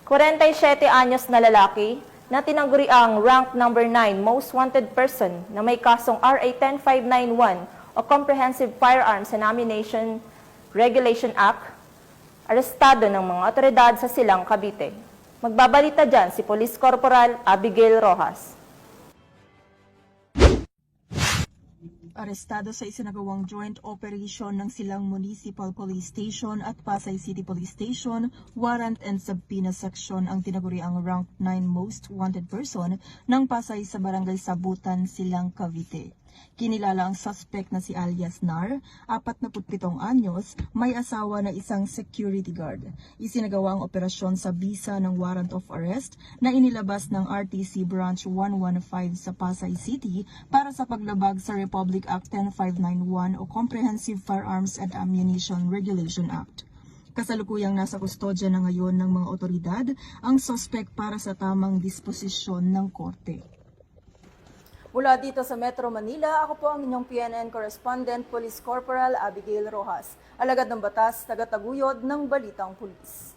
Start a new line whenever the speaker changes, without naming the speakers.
47 anyos na lalaki na tinangguri ang rank number 9 most wanted person na may kasong RA 10591 o Comprehensive Firearms and Ammunition Regulation Act, arestado ng mga otoridad sa Silang, Cavite. Magbabalita dyan si Police Corporal Abigail Rojas.
Arestado sa isinagawang joint operation ng Silang Municipal Police Station at Pasay City Police Station, warrant and subpoena section ang tinaguriang rank 9 most wanted person ng Pasay sa Barangay Sabutan, Silang, Cavite. Kinilala ang suspect na si alias Nar, 47 anyos, may asawa na isang security guard. Isinagawa ang operasyon sa bisa ng warrant of arrest na inilabas ng RTC Branch 115 sa Pasay City para sa paglabag sa Republic Act 10591 o Comprehensive Firearms and Ammunition Regulation Act. Kasalukuyang nasa kustodya na ngayon ng mga otoridad ang suspect para sa tamang disposisyon ng korte.
Mula dito sa Metro Manila, ako po ang inyong PNN correspondent, Police Corporal Abigail Rojas. Alagad ng batas, tagataguyod ng Balitang Pulis.